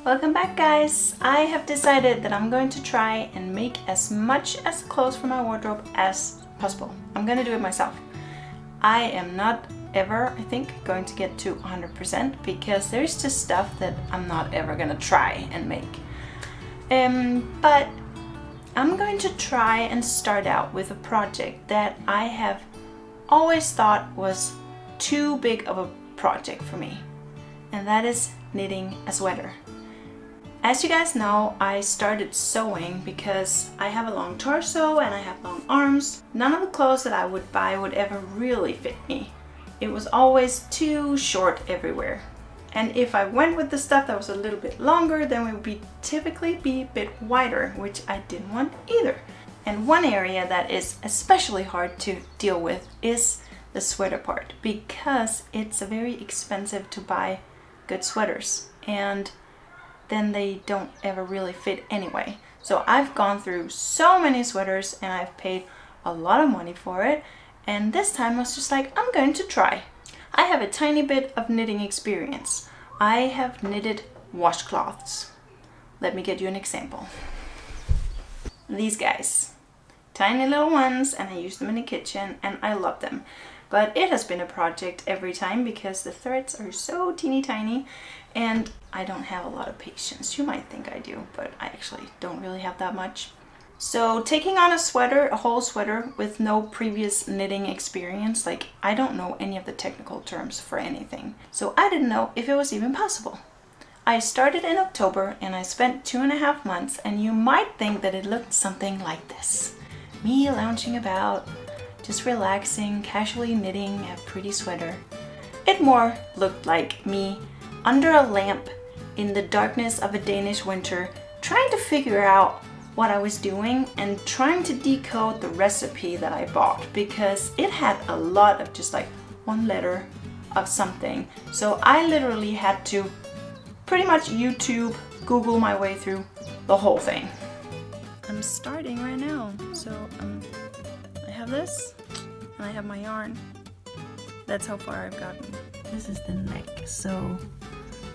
Welcome back, guys. I have decided that I'm going to try and make as much as clothes for my wardrobe as possible. I'm going to do it myself. I am not ever, I think, going to get to 100% because there's just stuff that I'm not ever going to try and make. But I'm going to try and start out with a project that I have always thought was too big of a project for me, and that is knitting a sweater. As you guys know, I started sewing because I have a long torso and I have long arms. None of the clothes that I would buy would ever really fit me. It was always too short everywhere. And if I went with the stuff that was a little bit longer, then it would typically be a bit wider, which I didn't want either. And one area that is especially hard to deal with is the sweater part, because it's very expensive to buy good sweaters, and then they don't ever really fit anyway. So I've gone through so many sweaters and I've paid a lot of money for it, and this time I was just like, I'm going to try. I have a tiny bit of knitting experience. I have knitted washcloths. Let me get you an example. These guys, tiny little ones, and I use them in the kitchen and I love them. But it has been a project every time because the threads are so teeny tiny and I don't have a lot of patience. You might think I do, but I actually don't really have that much. So taking on a sweater, a whole sweater with no previous knitting experience, like I don't know any of the technical terms for anything. So I didn't know if it was even possible. I started in October and I spent 2.5 months, and you might think that it looked something like this. Me lounging about, just relaxing, casually knitting a pretty sweater. It more looked like me under a lamp in the darkness of a Danish winter, trying to figure out what I was doing and trying to decode the recipe that I bought, because it had a lot of just like one letter of something. So I literally had to pretty much YouTube, Google my way through the whole thing. I'm starting right now. So I have this and I have my yarn. That's how far I've gotten. This is the neck. So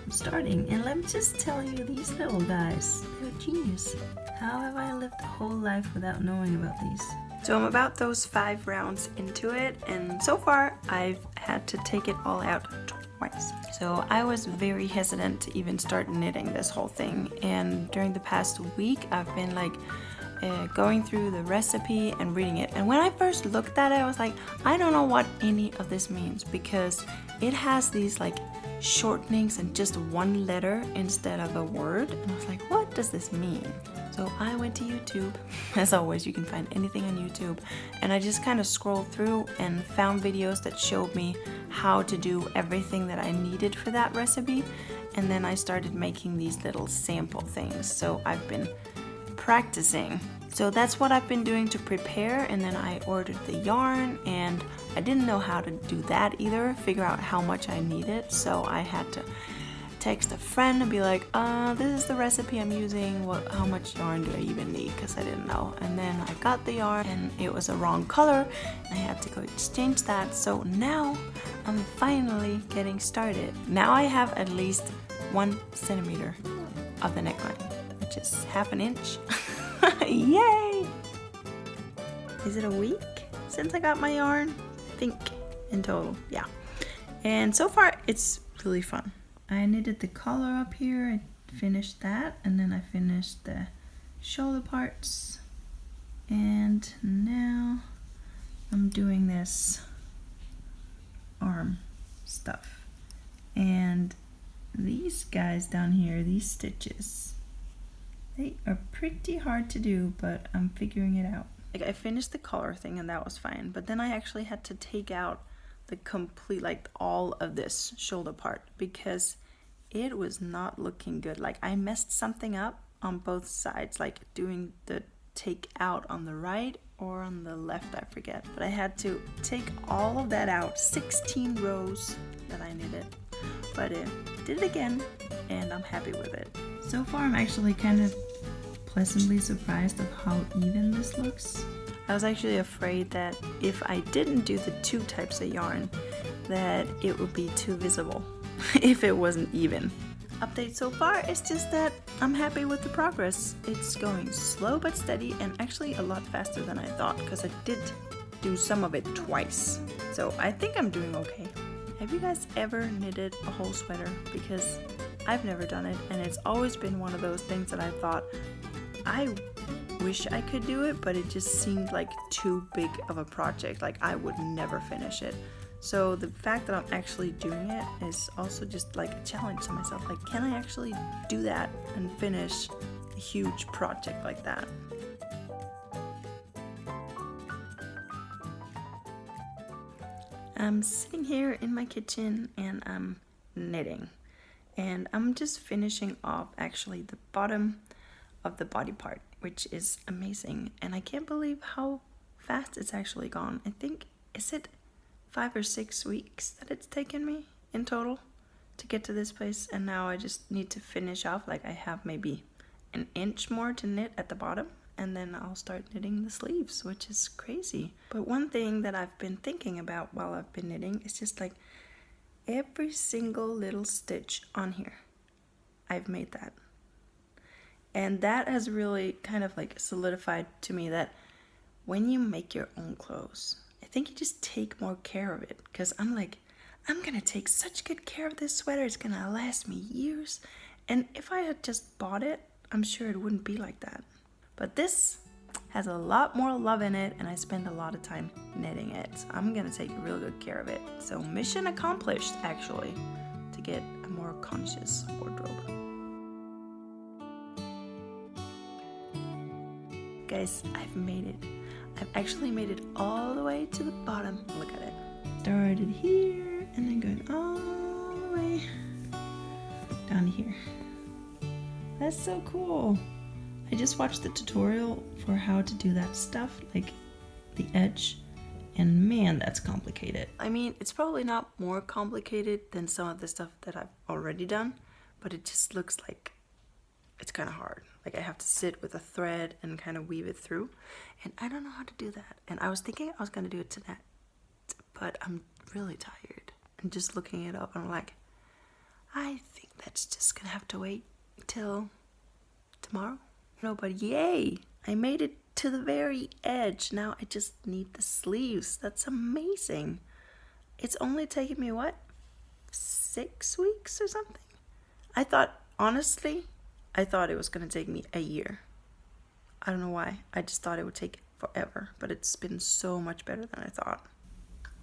I'm starting, and let me just tell you, these little guys, they're genius. How have I lived a whole life without knowing about these? So I'm about those 5 rounds into it, and so far I've had to take it all out twice. So I was very hesitant to even start knitting this whole thing, and during the past week I've been like going through the recipe and reading it. And when I first looked at it, I was like, I don't know what any of this means, because it has these like shortenings and just one letter instead of a word, and I was like, what does this mean? So I went to YouTube. As always, you can find anything on YouTube, and I just kind of scrolled through and found videos that showed me how to do everything that I needed for that recipe, and then I started making these little sample things. So I've been practicing. So that's what I've been doing to prepare, and then I ordered the yarn, and I didn't know how to do that either, figure out how much I needed. So I had to text a friend and be like, this is the recipe I'm using, how much yarn do I even need, because I didn't know. And then I got the yarn and it was a wrong color, and I had to go exchange that. So now I'm finally getting started. Now I have at least 1 centimeter of the neckline, which is ½ an inch. Yay! Is it a week since I got my yarn? I think in total, yeah. And so far it's really fun. I knitted the collar up here, I finished that, and then I finished the shoulder parts. And now I'm doing this arm stuff. And these guys down here, these stitches, they are pretty hard to do, but I'm figuring it out. Like, I finished the collar thing and that was fine, but then I actually had to take out the complete, like all of this shoulder part, because it was not looking good. Like, I messed something up on both sides, like doing the take out on the right or on the left, I forget. But I had to take all of that out, 16 rows that I knitted. But I did it again, and I'm happy with it. So far, I'm actually kind of pleasantly surprised of how even this looks. I was actually afraid that if I didn't do the 2 types of yarn, that it would be too visible if it wasn't even. update so far is just that I'm happy with the progress. It's going slow but steady, and actually a lot faster than I thought, because I did do some of it twice. So I think I'm doing okay. Have you guys ever knitted a whole sweater? Because I've never done it, and it's always been one of those things that I thought, I wish I could do it, but it just seemed like too big of a project. Like I would never finish it. So the fact that I'm actually doing it is also just like a challenge to myself. Like, can I actually do that and finish a huge project like that? I'm sitting here in my kitchen and I'm knitting. And I'm just finishing off actually the bottom of the body part, which is amazing. And I can't believe how fast it's actually gone. I think, is it 5 or 6 weeks that it's taken me in total to get to this place, and now I just need to finish off. Like I have maybe an inch more to knit at the bottom, and then I'll start knitting the sleeves, which is crazy. But one thing that I've been thinking about while I've been knitting is just like every single little stitch on here, I've made that. And that has really kind of like solidified to me that when you make your own clothes, I think you just take more care of it, because I'm like, I'm gonna take such good care of this sweater, it's gonna last me years. And if I had just bought it, I'm sure it wouldn't be like that. But this has a lot more love in it, and I spend a lot of time knitting it. So I'm gonna take real good care of it. So mission accomplished, actually, to get a more conscious wardrobe. Guys, I've made it. I've actually made it all the way to the bottom. Look at it. Started here and then going all the way down here. That's so cool. I just watched the tutorial for how to do that stuff, like the edge, and man, that's complicated. I mean, it's probably not more complicated than some of the stuff that I've already done, but it just looks like it's kind of hard. Like I have to sit with a thread and kind of weave it through, and I don't know how to do that. And I was thinking I was going to do it tonight, but I'm really tired. And just looking it up, I'm like, I think that's just going to have to wait till tomorrow. No, but yay! I made it to the very edge. Now I just need the sleeves. That's amazing. It's only taken me, what, 6 weeks or something? Honestly, I thought it was going to take me a year. I don't know why. I just thought it would take forever, but it's been so much better than I thought.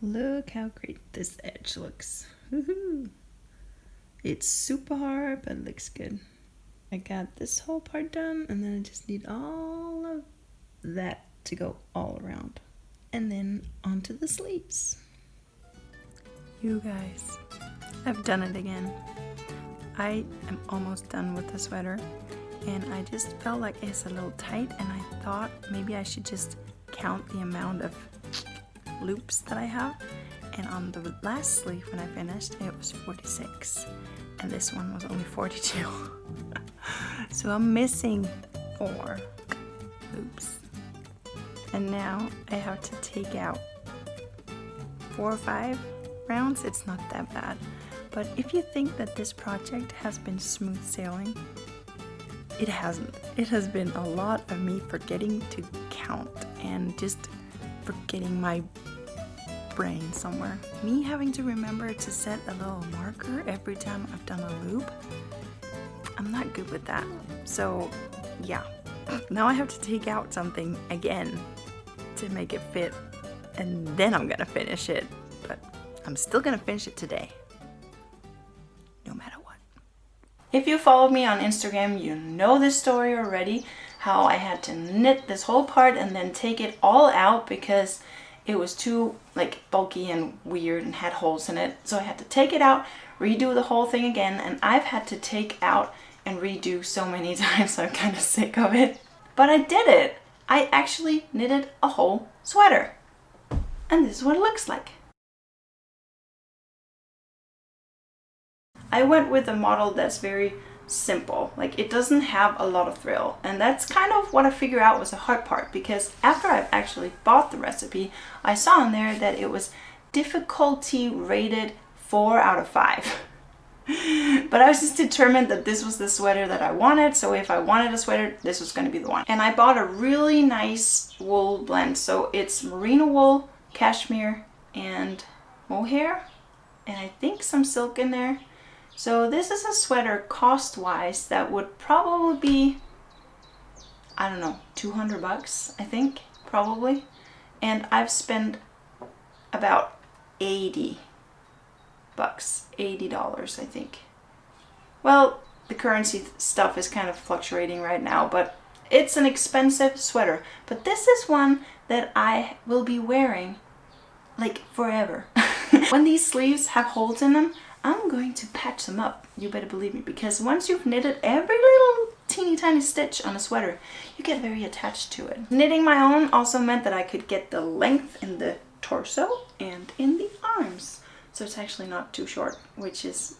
Look how great this edge looks. Woohoo! It's super hard, but it looks good. I got this whole part done, and then I just need all of that to go all around. And then onto the sleeves. You guys, I've done it again. I am almost done with the sweater, and I just felt like it's a little tight, and I thought maybe I should just count the amount of loops that I have. And on the last sleeve when I finished, it was 46, and this one was only 42. So I'm missing 4 loops, and now I have to take out 4 or 5 rounds. It's not that bad. But if you think that this project has been smooth sailing, it hasn't. It has been a lot of me forgetting to count and just forgetting my brain somewhere. Me having to remember to set a little marker every time I've done a loop. I'm not good with that. So yeah, now I have to take out something again to make it fit, and then I'm gonna finish it. But I'm still gonna finish it today, no matter what. If you follow me on Instagram, you know this story already, how I had to knit this whole part and then take it all out because it was too like bulky and weird and had holes in it. So I had to take it out, redo the whole thing again, and I've had to take out and redo so many times, so I'm kind of sick of it. But I did it! I actually knitted a whole sweater. And this is what it looks like. I went with a model that's very simple. Like, it doesn't have a lot of thrill, and that's kind of what I figured out was the hard part, because after I've actually bought the recipe, I saw in there that it was difficulty rated 4 out of 5. But I was just determined that this was the sweater that I wanted. So if I wanted a sweater, this was going to be the one. And I bought a really nice wool blend. So it's merino wool, cashmere, and mohair. And I think some silk in there. So this is a sweater cost-wise that would probably be, I don't know, 200 bucks, I think, probably. And I've spent about 80 bucks, $80, I think. Well, the currency stuff is kind of fluctuating right now, but it's an expensive sweater. But this is one that I will be wearing like forever. When these sleeves have holes in them, I'm going to patch them up. You better believe me, because once you've knitted every little teeny tiny stitch on a sweater, you get very attached to it. Knitting my own also meant that I could get the length in the torso and in the arms. So it's actually not too short, which is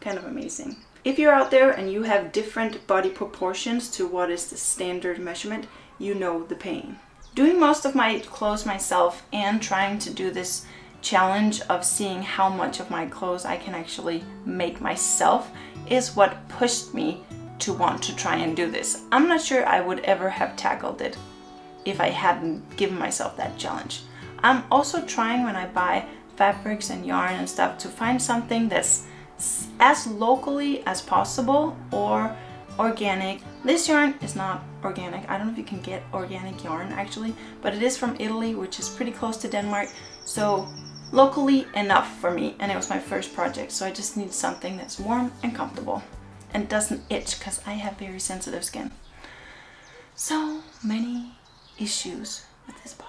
kind of amazing. If you're out there and you have different body proportions to what is the standard measurement, you know the pain. Doing most of my clothes myself and trying to do this challenge of seeing how much of my clothes I can actually make myself is what pushed me to want to try and do this. I'm not sure I would ever have tackled it if I hadn't given myself that challenge. I'm also trying, when I buy fabrics and yarn and stuff, to find something that's as locally as possible or organic. This yarn is not organic. I don't know if you can get organic yarn actually, but it is from Italy, which is pretty close to Denmark. So locally enough for me, and it was my first project, so I just need something that's warm and comfortable and doesn't itch, because I have very sensitive skin. So many issues with this body.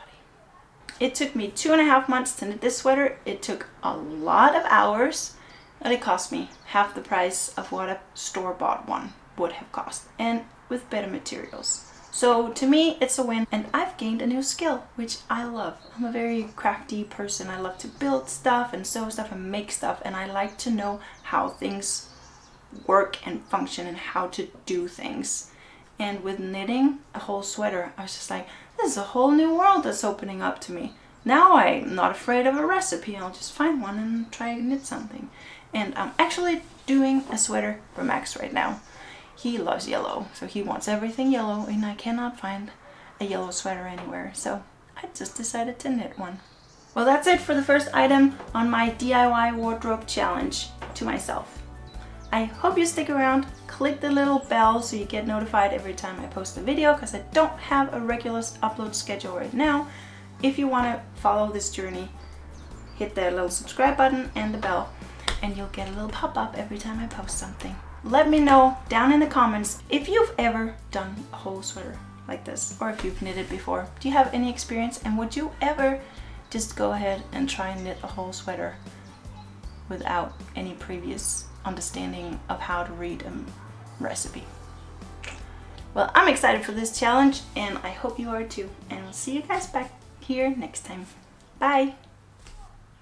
It took me 2.5 months to knit this sweater. It took a lot of hours, and it cost me half the price of what a store-bought one would have cost, and with better materials. So to me, it's a win, and I've gained a new skill, which I love. I'm a very crafty person. I love to build stuff and sew stuff and make stuff, and I like to know how things work and function and how to do things. And with knitting a whole sweater, I was just like, this is a whole new world that's opening up to me. Now I'm not afraid of a recipe. I'll just find one and try to knit something. And I'm actually doing a sweater for Max right now. He loves yellow, so he wants everything yellow, and I cannot find a yellow sweater anywhere, so I just decided to knit one. Well, that's it for the first item on my DIY wardrobe challenge to myself. I hope you stick around. Click the little bell so you get notified every time I post a video, because I don't have a regular upload schedule right now. If you want to follow this journey, hit the little subscribe button and the bell, and you'll get a little pop-up every time I post something. Let me know down in the comments if you've ever done a whole sweater like this, or if you've knitted before. Do you have any experience, and would you ever just go ahead and try and knit a whole sweater without any previous understanding of how to read a recipe? Well, I'm excited for this challenge, and I hope you are too, and we'll see you guys back here next time. Bye!